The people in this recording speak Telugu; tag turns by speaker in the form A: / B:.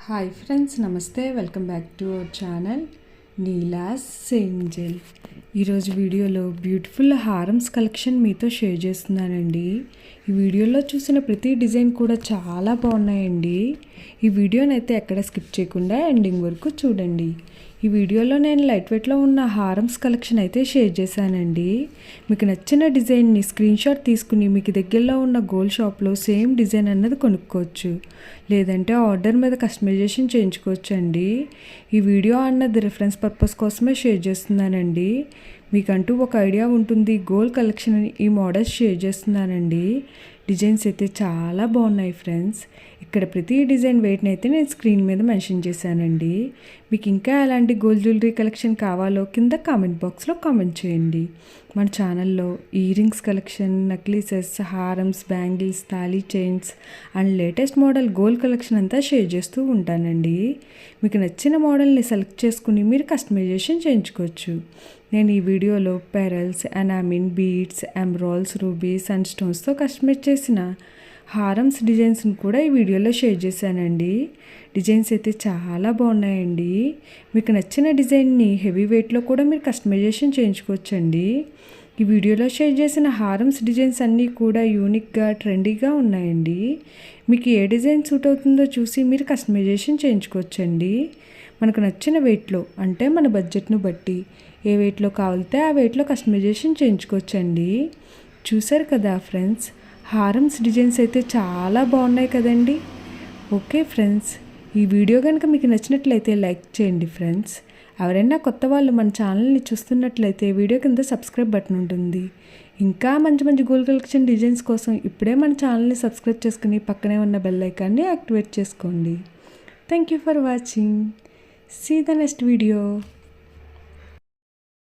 A: హాయ్ ఫ్రెండ్స్, నమస్తే. Welcome back to our channel Neela's Angel. ఈరోజు వీడియోలో బ్యూటిఫుల్ హారమ్స్ కలెక్షన్ మీతో షేర్ చేస్తున్నానండి. ఈ వీడియోలో చూసిన ప్రతి డిజైన్ కూడా చాలా బాగున్నాయండి. ఈ వీడియోనైతే ఎక్కడ స్కిప్ చేయకుండా ఎండింగ్ వరకు చూడండి. ఈ వీడియోలో నేను లైట్ వెయిట్లో ఉన్న హారమ్స్ కలెక్షన్ అయితే షేర్ చేశానండి. మీకు నచ్చిన డిజైన్ని స్క్రీన్ షాట్ తీసుకుని మీకు దగ్గరలో ఉన్న గోల్డ్ షాప్లో సేమ్ డిజైన్ అన్నది కొనుక్కోవచ్చు, లేదంటే ఆర్డర్ మీద కస్టమైజేషన్ చేయించుకోవచ్చు అండి. ఈ వీడియో అన్నది రిఫరెన్స్ పర్పస్ కోసమే షేర్ చేస్తున్నానండి. మీకంటూ ఒక ఐడియా ఉంటుంది. గోల్డ్ కలెక్షన్ ఈ మోడల్స్ షేర్ చేస్తున్నానండి. డిజైన్స్ అయితే చాలా బాగున్నాయి ఫ్రెండ్స్. ఇక్కడ ప్రతి డిజైన్ వెయిట్ని అయితే నేను స్క్రీన్ మీద మెన్షన్ చేశానండి. మీకు ఇంకా ఎలాంటి గోల్డ్ జ్యువెలరీ కలెక్షన్ కావాలో కింద కామెంట్ బాక్స్లో కామెంట్ చేయండి. మన ఛానల్లో ఇయర్ రింగ్స్ కలెక్షన్, నక్లీసెస్, హారమ్స్, బ్యాంగిల్స్, తాళీ chains and latest model gold collection అంతా షేర్ చేస్తూ ఉంటానండి. మీకు నచ్చిన మోడల్ని సెలెక్ట్ చేసుకుని మీరు కస్టమైజేషన్ చేయించుకోవచ్చు. నేను ఈ వీడియోలో pearls, enamel, beads, emeralds, rubies and స్టోన్స్తో కస్టమైజ్ చేసిన హారమ్స్ డిజైన్స్ని కూడా ఈ వీడియోలో షేర్ చేశానండి. డిజైన్స్ అయితే చాలా బాగున్నాయండి. మీకు నచ్చిన డిజైన్ని హెవీ వెయిట్లో కూడా మీరు కస్టమైజేషన్ చేయించుకోవచ్చండి. ఈ వీడియోలో షేర్ చేసిన హారమ్స్ డిజైన్స్ అన్నీ కూడా యూనిక్గా, ట్రెండీగా ఉన్నాయండి. మీకు ఏ డిజైన్ సూట్ అవుతుందో చూసి మీరు కస్టమైజేషన్ చేయించుకోవచ్చండి. మనకు నచ్చిన వెయిట్లో, అంటే మన బడ్జెట్ను బట్టి ఏ వెయిట్లో కావాలితే ఆ వెయిట్లో కస్టమైజేషన్ చేయించుకోవచ్చండి. చూసారు కదా ఫ్రెండ్స్, హారమ్స్ డిజైన్స్ అయితే చాలా బాగున్నాయి కదండి. ఓకే ఫ్రెండ్స్, ఈ వీడియో కనుక మీకు నచ్చినట్లయితే లైక్ చేయండి ఫ్రెండ్స్. ఎవరైనా కొత్త వాళ్ళు మన ఛానల్ని చూస్తున్నట్లయితే వీడియో కింద సబ్స్క్రైబ్ బటన్ ఉంటుంది. ఇంకా మంచి మంచి గోల్డ్ కలెక్షన్ డిజైన్స్ కోసం ఇప్పుడే మన ఛానల్ని సబ్స్క్రైబ్ చేసుకుని పక్కనే ఉన్న బెల్ ఐకాన్ని యాక్టివేట్ చేసుకోండి. Thank you for watching. See the next video.